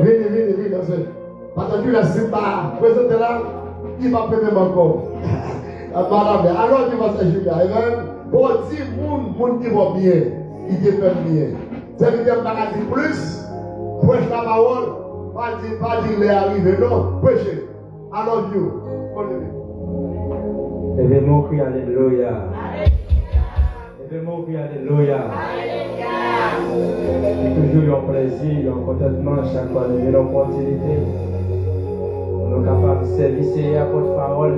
Venez. Attendu la Simba, présentez là, il va payer même encore. Alors, tu vas se Julia, amen. Bon, si moun qui va bien, il te fait bien. C'est que tu as dit plus, prêche la parole, pas dire les arrivés, non, prêchez. I love you. Levez-moi, crie alléluia. Levez-moi, crie alléluia. C'est toujours un plaisir, un contentement chaque fois de l'opportunité. On est capable de servir à votre parole.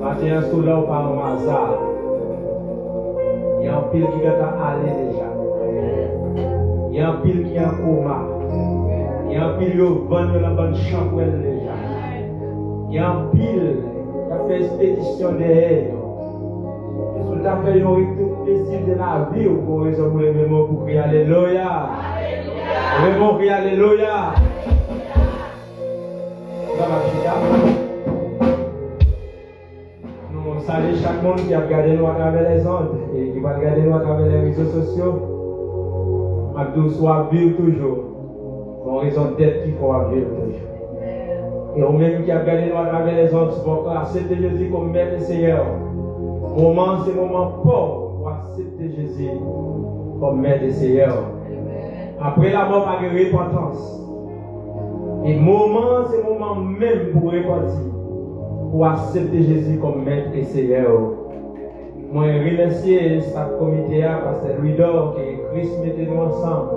Maintenant, sous là, par un hasard. Il y a un pile qui est allé déjà. Il y a un pile qui est en coma. Il y a un pile qui est la bonne chambrelle déjà. Il y a un pile qui a fait expédition derrière. Et si vous avez fait un plaisir de la vie, vous pouvez résoudre les mots pour crier alléluia. Les mots crier alléluia. Nous saluons chaque monde qui a regardé nous à travers les ondes et qui va regarder nous à travers les réseaux sociaux. Abdou soit vivre toujours. Pour raison d'être qu'il faut vivre toujours. Et au même qui a regardé nous à travers les ondes, pour accepter Jésus comme Maître et Seigneur. Moment, c'est moment fort pour accepter Jésus comme Maître et Seigneur. Après la mort, pas de repentance. Et moment, c'est moment même pour repartir, pour accepter Jésus comme Maître et Seigneur. Moi, je remercie ce comité, parce que lui d'or que Christ mettait nous ensemble.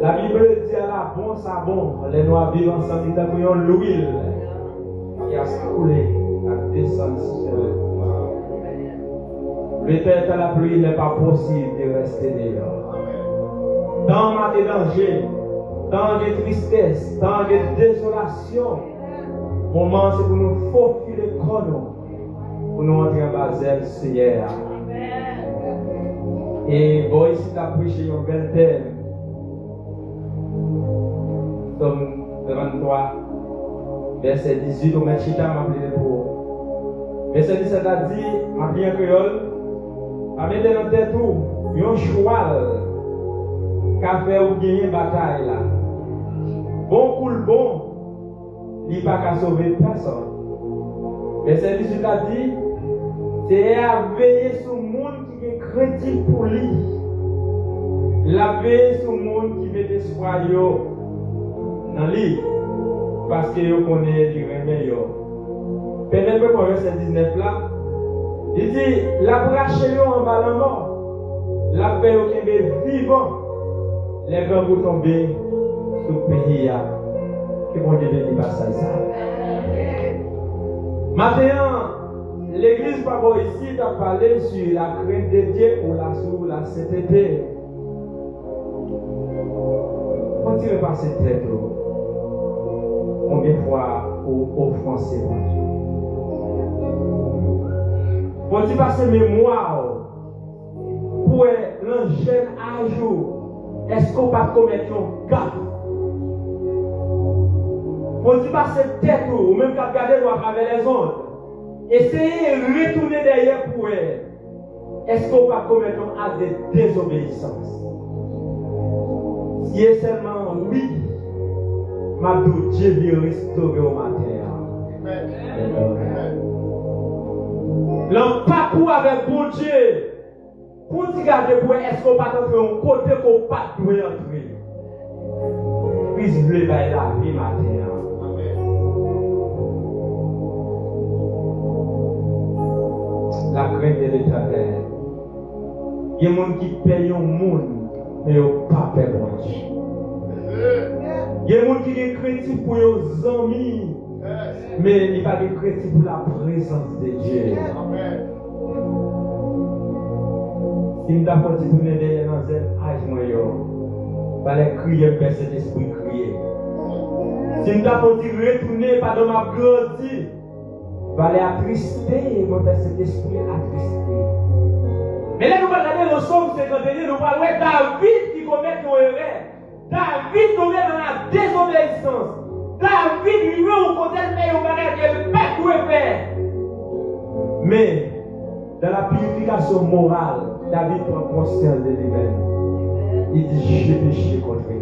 La Bible dit à la bon, ça bon, les noirs vivent ensemble, ils ont l'huile qui a coulé, a descendu sur eux. Peut-être à la pluie, il n'est pas possible de rester dehors. Dans ma danger, dans de tristesse, dans de désolation, moment c'est pour nous faufiler le chrono, pour nous entrer en Basel hier. Et bon, ici, tu as prêché un bel thème. Somme 33, verset 18, au Machita m'a appelé pour. Verset 17 a dit, m'a bien créole, a mis dans tête tout, un cheval qui a fait ou gagner bataille là. Bon pour le bon, il n'y a pas qu'à sauver personne. Verset 18 a dit, c'est à veiller sur le monde qui est chrétien pour lui. La veille sur le monde qui met espoir dans lui. Parce que vous connaissez le remède. Permettez-moi pour verset 19 là. Il dit, la brache en bas la mort. La paix au Québec vivant. Les grands vous tomber sur le pays. Que mon Dieu bénisse pas ça. Maintenant, l'église Papa ici a parlé sur la crainte de Dieu ou sur la sainteté. On tire pas cette tête. Combien de fois offensé mon Dieu? On dit pas ces mémoires pour l'engin à jour. Est-ce qu'on va commettre un gaffe? On dit pas cette tête ou même qu'à regarder à travers les ondes. Essayez de retourner derrière pour elle. Est-ce qu'on va commettre un acte de désobéissance? Si c'est seulement oui, ma Dieu vient restaurer au matin. L'homme pas pour avec bon Dieu. Pour te garder pour est-ce qu'on va entrer un côté qu'on pas doit entrer. Puis bleu va la vie matin. La crainte de l'Éternel. Il y a des gens qui payent un monde, mais ils n'ont pas payé bon Dieu. Il y a des gens qui sont chrétiens pour leurs amis, mais ils ne sont pas chrétiens pour la présence de Dieu. Si nous avons dit tourner derrière dans un âge moyen, il fallait crier, faire cet esprit crier. Si nous avons dit retourner, pardon, ma grandi. Va aller attrister et me faire cet esprit attristé. Mais là, nous allons regarder le psaume 51, nous allons voir David qui commet une erreur. David tombe dans la désobéissance. David lui veut au côté de faire un bagage que le peuple doit faire. Mais, dans la purification morale, David prend conscience de lui-même. Il dit, j'ai péché contre lui.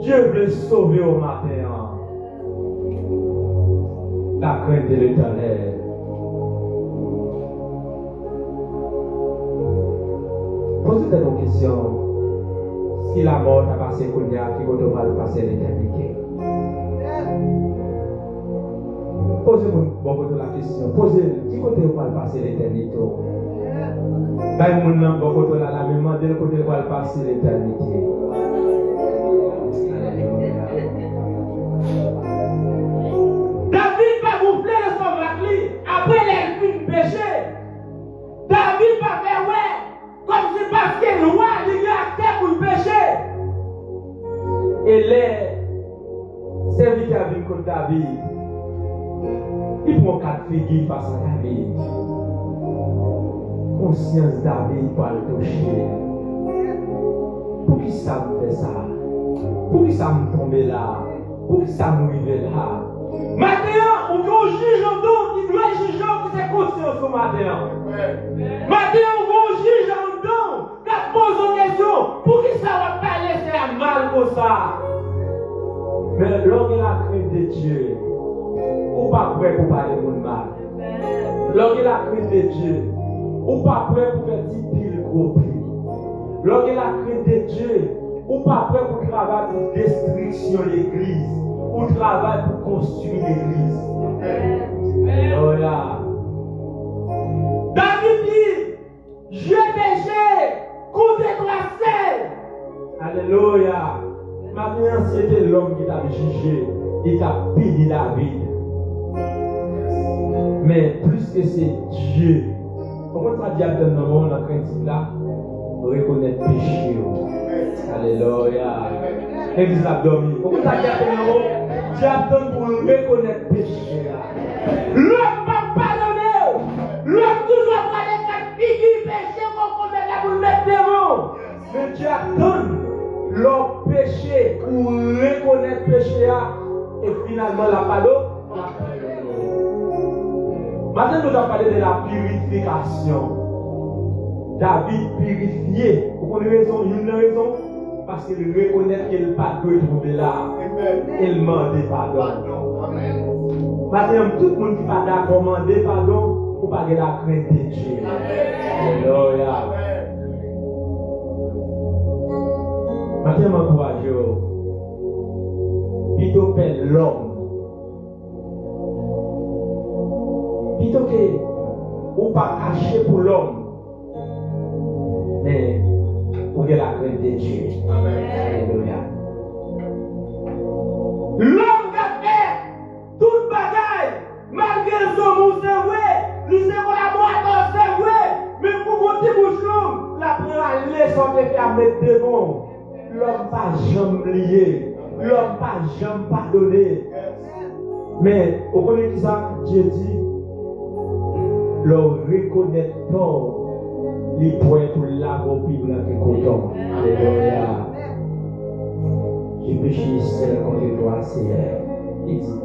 Dieu veut sauver au matin. La crainte de l'Éternel. Posez-vous une question. Si la mort a passé Kounia, qui va passer l'éternité? Posez-vous beaucoup de la question. Posez-vous, qui côté va passer l'éternité? Quand mon nom beaucoup de la même demande, côté va passer l'éternité. David va gonfler le son racli après les films péchés. David va faire ouais, comme si parce que le roi il a acté pour le péché. Et les serviteurs viennent contre David. Ils prennent 4 figues face à David. Conscience David va le toucher. Pour qui ça me fait ça? Pour qui ça me tombe là? Pour qui ça me arrive là? Maintenant, on va juger en dos, il doit juger qui c'est conscience au matin. Maintenant, on va juger en dos, qui pose une question, pour qui ça va pas laisser un mal comme ça? Mais lorsqu'il a crainte de Dieu, ou pas prêt pour parler de mal. Lorsqu'il a crainte de Dieu, ou pas prêt pour faire 10 piles gros prix. Lorsqu'il a crainte de Dieu, ou pas prêt pour travailler pour destruction de l'église. Ou travail pour construire l'église. Alléluia. David dit, je péché contre toi seul. Alléluia. Maintenant, c'était l'homme qui t'a jugé, il t'a puni David. Mais plus que c'est Dieu. Comment ça dit à ton nom dans le principe là? Reconnaître péché. Alléluia. L'église a dormi. Pourquoi ça dit à ton nom? Dieu attend pour reconnaître péché. L'homme va pardonner. L'homme toujours va aller faire figure péché pour qu'on ait pour le mettre devant. Mais Dieu attend l'homme péché pour reconnaître péché. Et finalement, la pardon. Maintenant, nous allons parler de la purification. David purifié. Vous connaissez raison, une raison? Parce qu'il reconnaît qu'il n'a pas de trouver là. Il demande pardon. Maintenant, tout le monde qui n'est pas d'accord, demande pardon pour pas de la crainte de Dieu. Alléluia. Maintenant, m'encourage. Plutôt que l'homme. Plutôt que ou pas cacher pour l'homme. Mais pour que la crainte de Dieu. Alléluia. L'homme qui a fait toute bagaille, malgré son mot, c'est vrai, lui c'est pour la boîte, c'est vrai, mais pour mon petit bouchon, la prend leçon de faire mettre devant. L'homme pas jamais lié, l'homme pas jamais pardonné. Mais, vous connaissez qui ça? Dieu dit, leur reconnaître tort. Les points pour l'amour plus blanc que coton. Alléluia. J'ai péché seul contre toi, Seigneur. Il dit,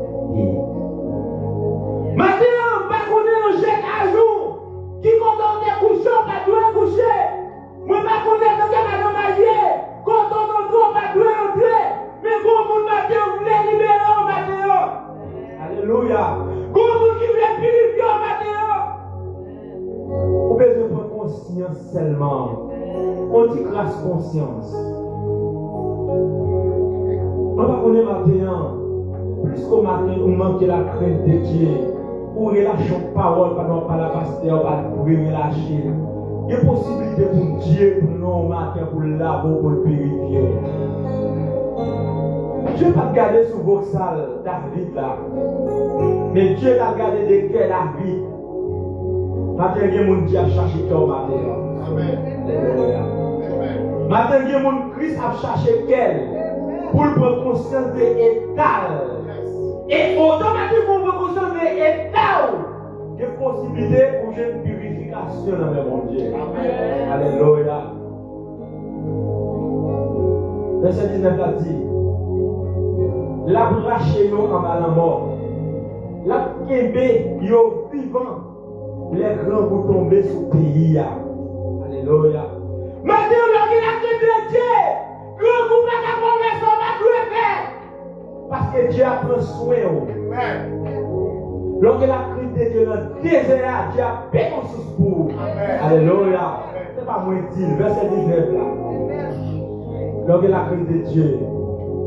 maintenant, pas qu'on est un jeune à jour qui condamne des couchons, pas doit coucher. Moi, pas qu'on est un gars dans ma vie, quand on entend, pas doit entrer. Mais quand vous m'avez voulu libérer en matin. Alléluia. Quand vous qui voulez purifier en matin. Vous avez besoin de conscience seulement. On dit grâce conscience. On va connaître matin. Plus qu'au matin, on manque la crainte de Dieu. Ou relâcher parole pendant pas la pasteur, pas pour relâcher. Il y a possibilité pour Dieu, pour nous au matin, pour laver, pour le purifier. Dieu va regarder sur vos salles, David là. Mais Dieu va regarder de quel David. Matin, il y a des gens qui a cherché ton matin. Alléluia. Matin, il y a des gens Christ a cherché quel pour prendre conscience de l'état. Et automatiquement, on prend conscience de l'état. Il y a possibilité pour une purification dans le monde Dieu. Alléluia. Verset 19 a dit, la braché nous en mal en mort. La kébé yo vivant. Les grands vont tomber sur le pays. Alléluia. Maintenant, lorsqu'il a crainte de Dieu, Grand coup pas qu'à promesse, on va crever. Parce que Dieu a pris soin. Lorsque la crise de Dieu dans le désert, Dieu a payé mon sous pour. Alléluia. C'est pas moi qui dis, verset 19 là. Lorsque la crise de Dieu,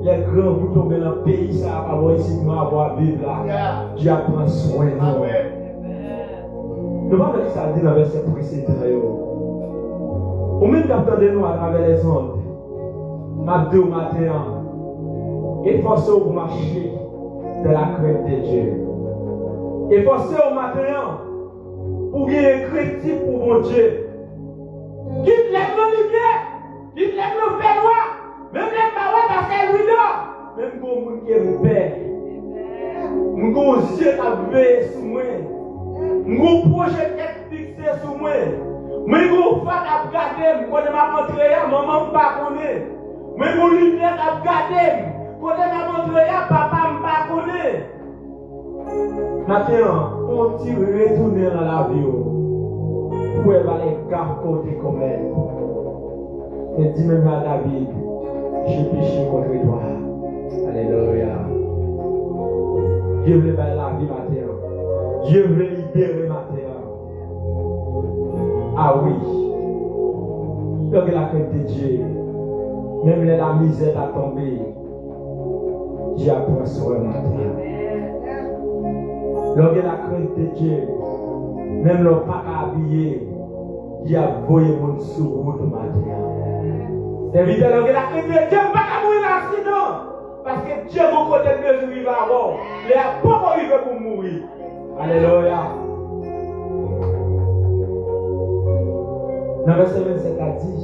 les grands vous tombent dans le pays, ça va avoir ici, nous avoir vivre là. Dieu a pris soin de nous. Nous allons dire ça dit dans le verset précédent. Au même temps de nous à travers les ondes, matin au matin, efforcez-vous pour marcher de la crainte de Dieu. Efforcez-vous au matin pour gagner critique pour mon Dieu. Quitte les lumières, quitte les férois, même les paroles parce qu'elles lui donnent. Même quand on qui est père, nous avons yeux à veiller sur moi, nous avons projet fixé sur moi. Mais vous faites à regarder, quand je m'ai maman ne pas connaît. Mais vous lumière à regarder, quand je m'ai papa ne pas connaît. Maintenant, on tire retourner dans la vie. Pour aller côté comme elle. Et dis même à David, j'ai péché contre toi. Alléluia. Dieu veut faire la vie maintenant. Dieu veut libérer maintenant. Ah oui. Donc la crainte de Dieu, même la misère a tombé, Dieu a pris soin maintenant. Donc la crainte de Dieu, même le pas habillé, Dieu a voyé mon sous route maintenant. C'est évident, donc la crainte de Dieu, pas mourir l'accident. Parce que Dieu mon côté de Dieu, il va avoir. Il a pas arrivé pour mourir. Alléluia. Dans le verset 27, a dit,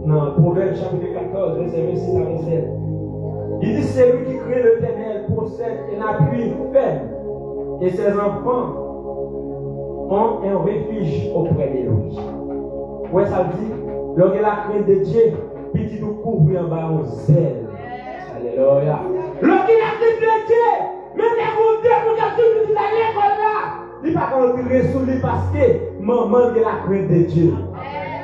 dans Proverbe chapitre 14, verset 26 à 27, il dit, c'est lui qui crée l'Éternel, possède un appui ferme, et ses enfants ont un refuge auprès de lui. Ouais, ça dit, lorsque la crainte de Dieu, petit nous couvre en bas en zèle. Alléluia. Lorsque la crainte de Dieu, même les routes pour que tu à l'école là, il ne va pas rentrer sous lui parce que maman de la crainte de Dieu.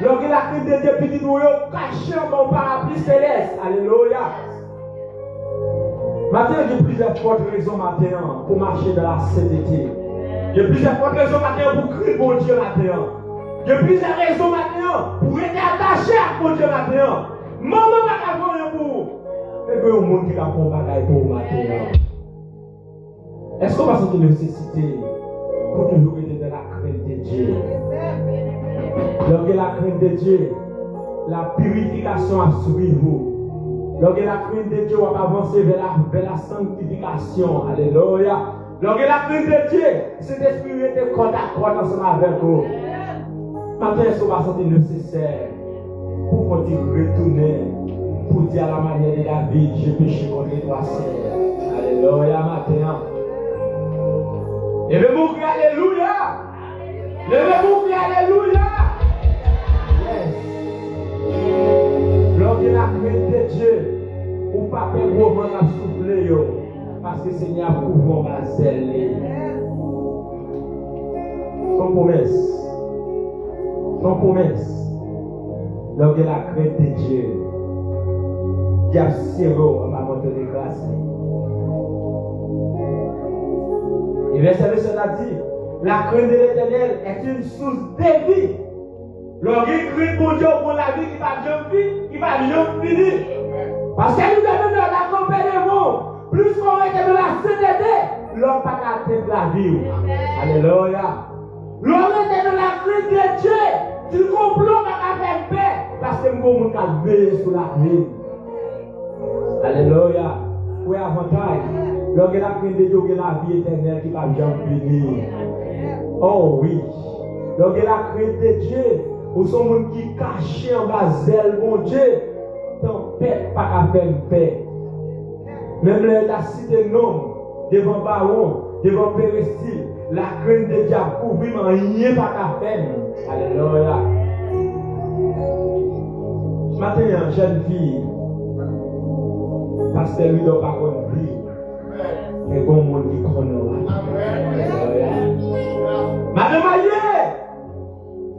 Lorsque la crainte de Dieu, petit nous caché en mon parapluie céleste. Alléluia. Maintenant, j'ai plusieurs fortes raisons maintenant pour marcher dans la sainteté. J'ai plusieurs fortes raisons maintenant pour crier mon Dieu maintenant. J'ai plusieurs raisons maintenant pour être attaché à mon Dieu maintenant. Maman va avoir un bout. Mais il y a un monde qui va prendre bagaille pour maintenant. Est-ce qu'on va sentir nécessité pour toujours être dans la crainte de Dieu? Lorsque la crainte de Dieu, la purification a suivi vous. Lorsque la crainte de Dieu va avancer vers la sanctification. Alléluia. Lorsque la crainte de Dieu, cet esprit était côte à côte ensemble avec vous. Maintenant, est-ce qu'on va sentir nécessaire pour qu'on dise retourner, pour dire à la manière de David, j'ai péché contre toi, Seigneur. Alléluia, maintenant. Levez-vous, alléluia. Levez-vous, alléluia. Lorsque la crainte de Dieu, ou pas faire gros vent à souffler, parce que Seigneur a couvert ma zèle. Son promesse. Son promesse. Lorsque la crainte de Dieu, il y a zéro à ma montée de grâce. Et verset 27 a dit, la crainte de l'Éternel est une source de vie. Lorsqu'il crie pour Dieu pour la vie qui va jamais finir. Parce que nous devons nous accompagner. Plus qu'on est de la CDD, l'homme n'a pas atteindre la vie. Alléluia. L'homme est de la crainte de Dieu. Tu comprends pas faire paix. Parce que nous avons veillé sur la vie. Alléluia. Oui, avantage. Lorsque la crainte de Dieu, il y a la vie éternelle qui va jamais finir. Oh oui. Lorsque la crainte de Dieu, ou sont gens qui cachent en bas zèle, mon Dieu, tant paix pas qu'à faire paix. Même la cité non, devant baron, devant pérestil, la crainte de Dieu a couvert, mais rien pas qu'à faire. Alléluia. Maintenant, jeune fille, parce que lui ne doit pas connaître vie, mais bon monde qui connaît. Alléluia. Madame Aïe,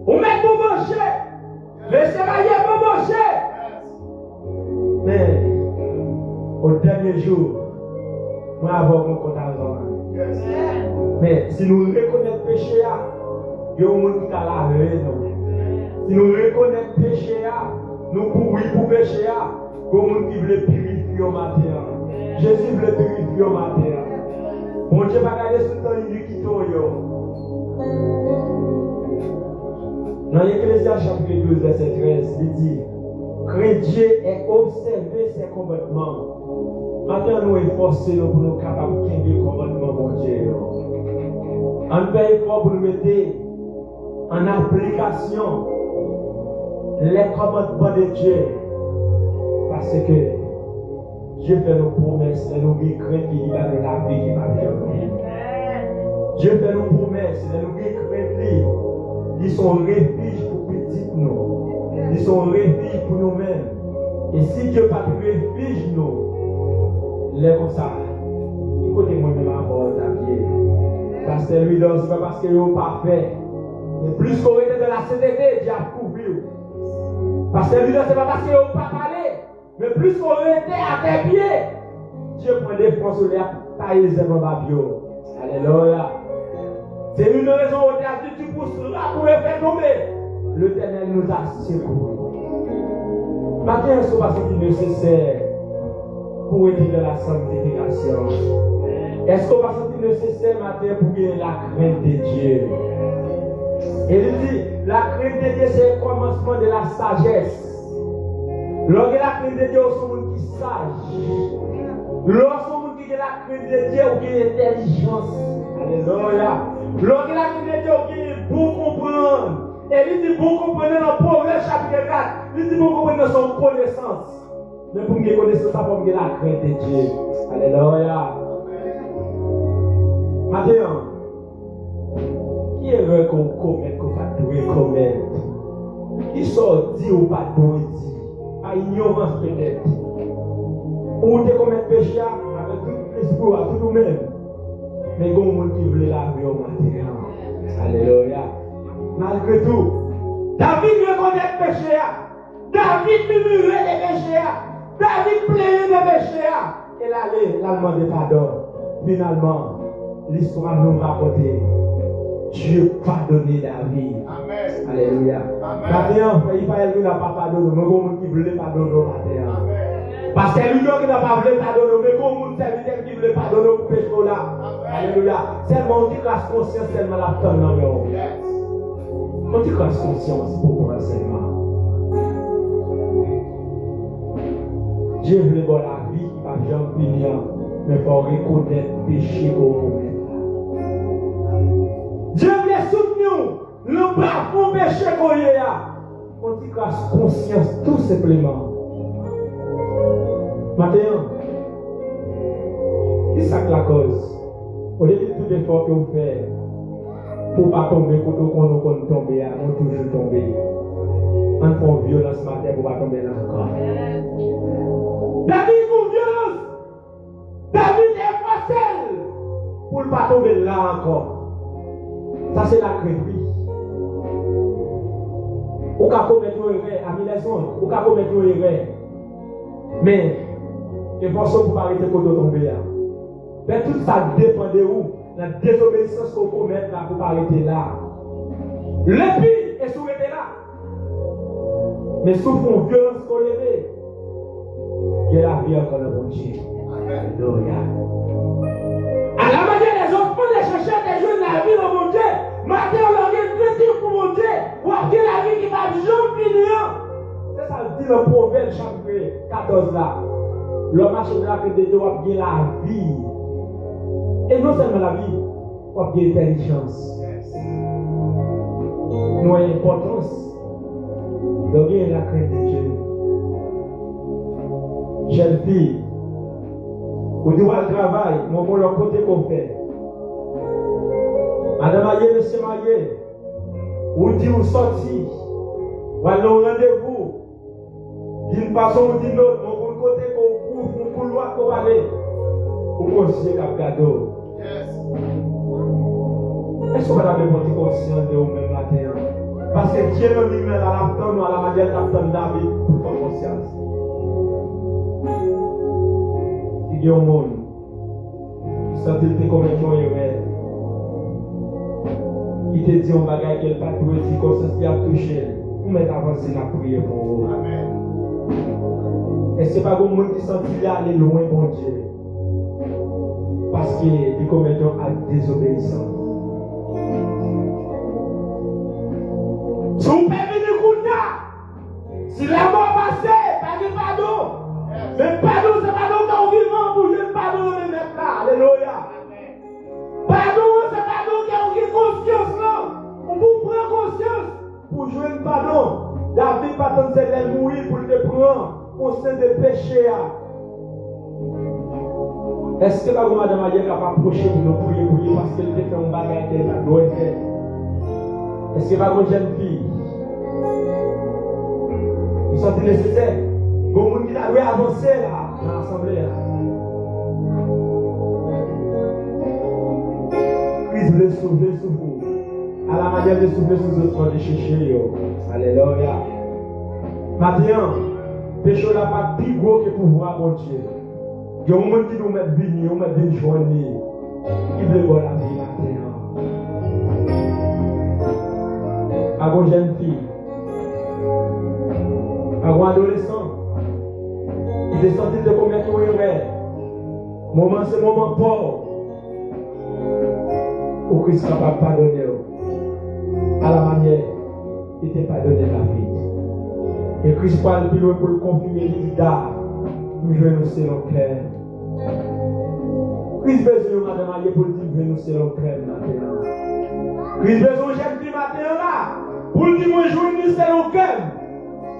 on met pour manger. Laissez-moi pour manger. Mais derniers jours, moi avoir mon compte argent. Mais si nous reconnaissons le péché, il y a un monde qui a lavé nous. Si nous reconnaissons le péché, nous courons pour le péché, il y a un monde qui veut purifier au matin. Jésus veut purifier au matin. Bon Dieu va garder ce temps iniquité. Dans l'Ecclésiaste chapitre 12, verset 13, il dit craindre Dieu et observer ses commandements. Maintenant, nous efforçons pour nous capables de tenir les commandements de Dieu. On fait effort pour nous mettre en application les commandements de Dieu. Parce que Dieu fait nos promesses et nous craindre qu'il va nous la vie qui va venir. Dieu fait nos promesses et nous craindre ils sont refuge pour petit nous. Ils sont refuge pour nous-mêmes. Et si Dieu pas de refuge nous, les comme ça, écoutez-moi même à bord d'avier. Parce que lui, ce n'est pas parce qu'il est parfait. Mais plus qu'on était dans la CTT, Dieu a couvert. Parce que lui, ce n'est pas parce qu'il n'est pas parlé. Mais plus qu'on était à tes pieds, Dieu prend des fonds sur les tailles les babio. Alléluia. C'est une raison où tu as dit pour cela pour faire tomber. L'Éternel nous a secourus. Maintenant, ce n'est pas ce qui est nécessaire pour être dans la sanctification. Est-ce qu'on va sentir nécessaire matin pour gagner la crainte de Dieu? Et il dit, la crainte de Dieu, c'est le commencement de la sagesse. Lorsque la crainte de Dieu, c'est un monde qui est sage. Lorsque on dit que la crainte de Dieu, on a l'intelligence. Alléluia. Lorsque la crainte de Dieu, on a bon comprendre. Et il dit bon comprendre dans Proverbe chapitre 4. Il dit bon comprendre dans son connaissance. Mais pour me connaître ça, pour me la crainte de Dieu. Alléluia. Maintenant, qui est heureux qu'on commette, qu'on pas doit commettre? Qui sort dit ou pas doit dire? À ignorance peut-être. Ou te commettre péché avec tout l'esprit, à tout nous-mêmes. Mais il y a des gens qui veulent la vie au matin. Alléluia. Malgré tout, David reconnaît le péché. David murmurait des péchés. David plaignait des péchés. Et là, il a demandé pardon. Finalement, l'histoire nous raconte. Dieu pardonné David. Amen. Alléluia. Maintenant, il fallait n'a pas pardonné. Mais il y a des gens qui veulent pardonner au matin. Parce que lui qui n'a pas voulu pardonner, mais comme serviteur qui veut pardonner pour péché là. Alléluia. Seulement on dit grâce conscience, seulement la tonne dans le on dit grâce conscience pour moi seulement. Dieu veut voir la vie qui va jamais finir, mais il faut reconnaître le péché qu'on commet. Dieu veut soutenir le bas péché qu'on y a. On dit grâce conscience tout simplement. Maintenant, c'est ça que la cause. Au lieu de tout l'effort que vous faites pour ne pas tomber, quand on tombe, on toujours tomber. On fait violence matin pour ne pas tomber là encore. David pour violence. David est facile pour ne pas tomber là encore. Ça c'est la crédit. Ou qu'à commettre une erreur, à Milaison, ou qu'à commettre une erreur. Mais et pour ça, vous ne arrêter pour tomber là. Mais tout ça dépend de vous. La désobéissance qu'on commet là pour ne pas arrêter là. Le pire est souhaité là. Mais sous fond violence qu'on lève, il y a la vie encore le bon Dieu. Alléluia. À la manière des enfants, les chercheurs des jeunes, la vie dans mon Dieu. Maintenant, on leur dit critique pour mon Dieu. Ou après la vie qui va jamais finir. C'est ça le dit le Proverbe chapitre 14 là. L'homme marche de la que Dieu va bien la vie. Et non seulement la vie, va bien l'intelligence. Nous avons l'importance de bien la crainte de Dieu. Jeune fille, vous devez le travail, mon bon le côté qu'on fait. Madame Aïe, monsieur Maïe, vous dites vous sortir, vous allez au rendez-vous, d'une façon ou d'une autre, mon bon côté qu'on couvre, mon couloir qu'on va aller, pour considérer comme cadeau. Est-ce que vous avez votre conscience de vous-même matin? Parce que Dieu nous dit à la tonne ou à la manière de David pour ton conscience. Il il y a un monde qui sentit que comme un erreur. Qui te dit un bagage qu'elle pas tout dit comme ça qui a touché. Vous mettez avancé la prière pour vous. Et c'est pas comme monde qui sentit aller loin bon Dieu. Parce qu'il commet un acte désobéissant. Si vous pouvez venir contre si la mort passe, pas de pardon. Mais pardon, c'est pardon quand on vivant pour je pardon de mettre là. Alléluia. Pardon, c'est pardon quand on a conscience là. On vous prend conscience pour jouer le pardon. David pas tant de mourir pour le prendre au sein des péchés. Est-ce que la madame a capable d'approcher pour nous prier parce qu'elle fait un bagage qu'elle n'a pas fait? Est-ce que la jeune fille vous sentez nécessaire? Bon monde qui a avancer là dans l'assemblée là. Christ veut sauver sur vous. À la manière de sauver sur les autres de chercher. Alléluia. Maintenant, péché n'a pas plus gros que pouvoir mon Dieu. Il y a un monde qui nous met béni, on met des journées. Qui veut voir la vie maintenant. À vos jeunes filles, à vos adolescents, ils sont sortis de combien de temps. Moment, c'est moment pauvre. Où Christ est capable de pardonner. À la manière, il t'est pardonné David. Et Christ parle plus loin pour le confirmer, il dit nous venons selon le cœur. Christ besoin madame Alié pour dire nous venons selon le cœur maintenant. Christ besoin jeune fille maintenant là pour dire nous venons selon le cœur.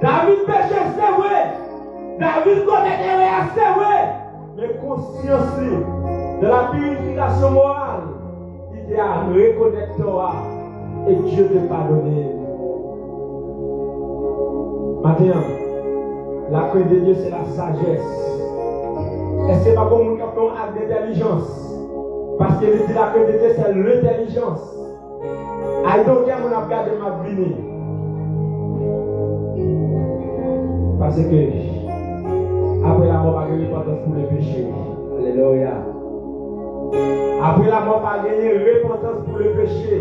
David péché c'est vrai. David commet erreur c'est vrai. Mais conscience de la purification morale, il a reconnaître Torah et Dieu te pardonner. Maintenant, la crainte de Dieu c'est la sagesse. Est-ce que c'est pas comme un acte d'intelligence? Parce qu'il dit la crainte de Dieu c'est l'intelligence. I don't care mon regardé ma vie. Parce que après la mort, pas de repentance pour le péché. Alléluia. Après la mort, pas gagner repentance pour le péché.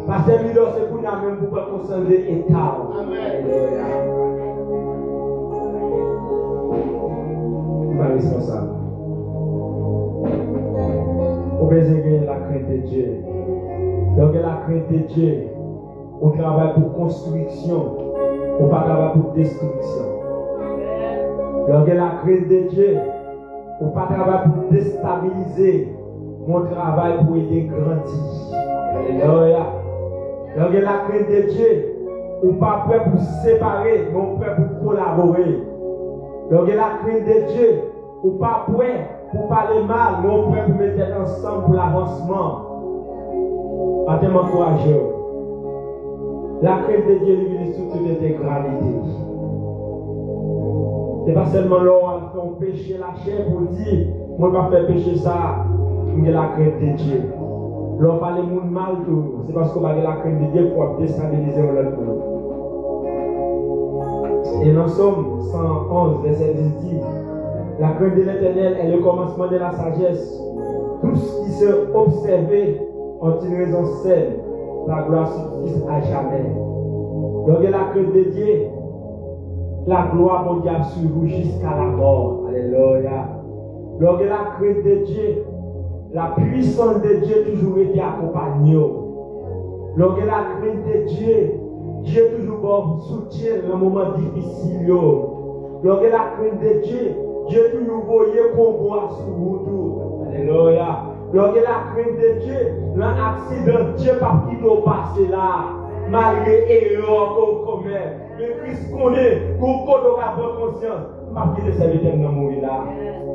Parce que c'est pour nous même pour pas conserver l'état. Alléluia. Pas responsable. Vous pouvez gagner la crainte de Dieu. Donc la crainte de Dieu, on travaille pour construction, on ne travaille pas pour destruction. Donc la crainte de Dieu, on ne travaille pas pour déstabiliser, on travaille pour aider grandir. Alléluia. Donc la crainte de Dieu, on n'est pas prêt pour se séparer, mais on est prêt pour collaborer. Donc la crainte de Dieu, on n'est pas prêt pour parler mal, mais on est prêt pour mettre ensemble pour l'avancement. Attends-moi courageux. La crainte de Dieu lui sous toute intégralité. Ce n'est pas seulement là où on fait pécher la chair pour dire, moi je ne vais pas faire pécher ça, j'ai la crainte de Dieu. Là on parle de monde mal tout, c'est parce qu'on a la crainte de Dieu pour déstabiliser l'autre monde. Et dans Somme 111, verset 10 dit, la crainte de l'Éternel est le commencement de la sagesse. Tout ce qui se observe ont une raison saine, la gloire subsiste à jamais. Donc la crainte de Dieu, la gloire mondiale sur vous jusqu'à la mort. Alléluia. Donc la crainte de Dieu, la puissance de Dieu toujours été accompagnée. Donc la crainte de Dieu, Dieu toujours bon soutien dans les moments difficiles. Donc la crainte de Dieu, Dieu toujours voyé combat sur vous tout. Alléluia. Donc la crainte de Dieu, l'accident Dieu pas qui doit passer là. Malgré l'erreur qu'on commet, le Christ connaît, qu'on doit avoir conscience. Pas qu'il essaie de mourir là.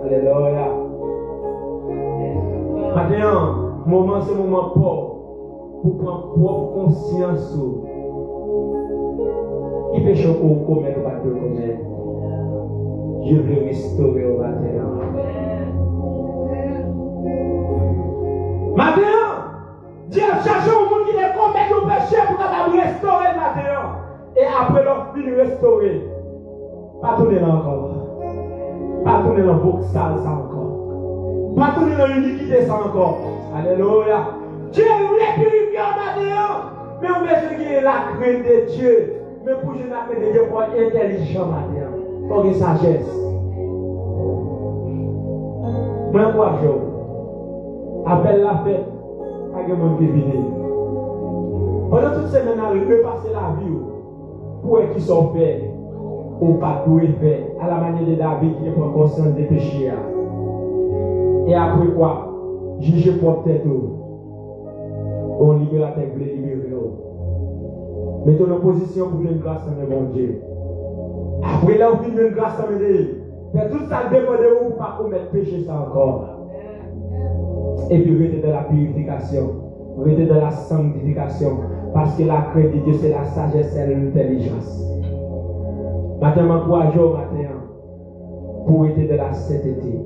Alléluia. Maintenant, moment c'est moment pour prendre propre conscience. Qui péché qu'on commet ou pas de commettre. Je veux restaurer au matin. Maintenant, Dieu cherche au monde qui les commet au péché pour capable restaurer le matin. Et après leur fin restaurer. Pas tourner là encore. Pas tourner dans vos salles encore. Pas tourner dans l'iniquité ça encore. Alléluia. Dieu voulait purifier en matin. Mais on met ce qui est la crainte de Dieu. Mais pour je la crainte de Dieu, pour être intelligent matin. Pour une sagesse. Moi, quoi, Joe? Appelle la fête. Pas que mon qui vient. Pendant toute semaine, on peut passer la vie. Pour être qui sont faits. Ou pas tout est fait. À la manière de David qui prend conscience des péchés. Et après quoi? Juger propre tête. On libérateur voulait libérer. Mettons en position pour une grâce en mon Dieu. Après là, on une grâce en Dieu. Mais tout ça dépend de vous pour pas commettre péché ça encore. Et puis rester dans la purification. Rester dans la sanctification. Parce que la crainte de Dieu, c'est la sagesse et l'intelligence. Matin, m'encourage au matin. Pour être de la sainteté.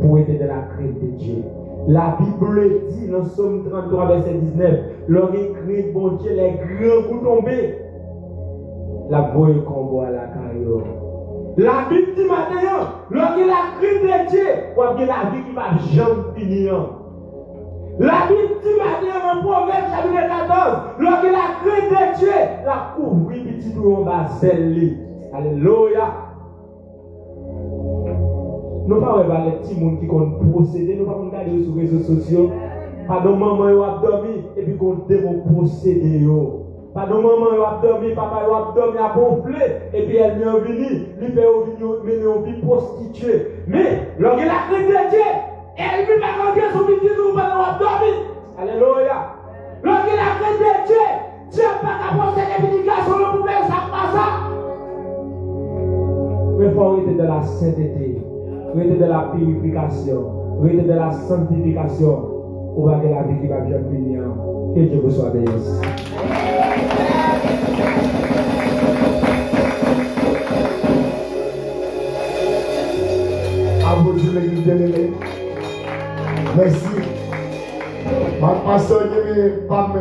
Pour être de la crainte de Dieu. La Bible dit dans Somme 33, verset 19, lorsqu'il crie, bon Dieu, les grands vous tomber, la voie qu'on voit à la carrière. La Bible dit maintenant, lorsqu'il a cri de Dieu, on a la vie qui va jamais finir. La Bible dit maintenant, dans Proverbe chapitre 14, lorsqu'il a cri de Dieu, la couvrir petit tout en bas, celle-là. Alléluia. Nous ne pouvons pas les petits gens qui ont procédé, nous ne pouvons pas regarder sur les réseaux sociaux. Pas de maman qui a dormi et puis qu'on démontre procédé. Pas de maman qui a dormi, papa qui a dormi à gonfler et puis elle vient venir, lui fait venir en vie prostituée. Mais lorsqu'il a crainte de Dieu, elle ne peut pas rentrer sur le petit nous pendant qu'on a dormi. Alléluia. Lorsqu'il a crainte de Dieu, Dieu n'a pas qu'à procéder des petits garçons, le pouvait ça pas ça. Mais il faut arrêter de la sainteté. Rester de la purification, rester de la sanctification, on va avoir la vie qui va bien venir. Que Dieu vous soit béni. À vous, l'église de l'Élé. Merci. Ma pasteur, pas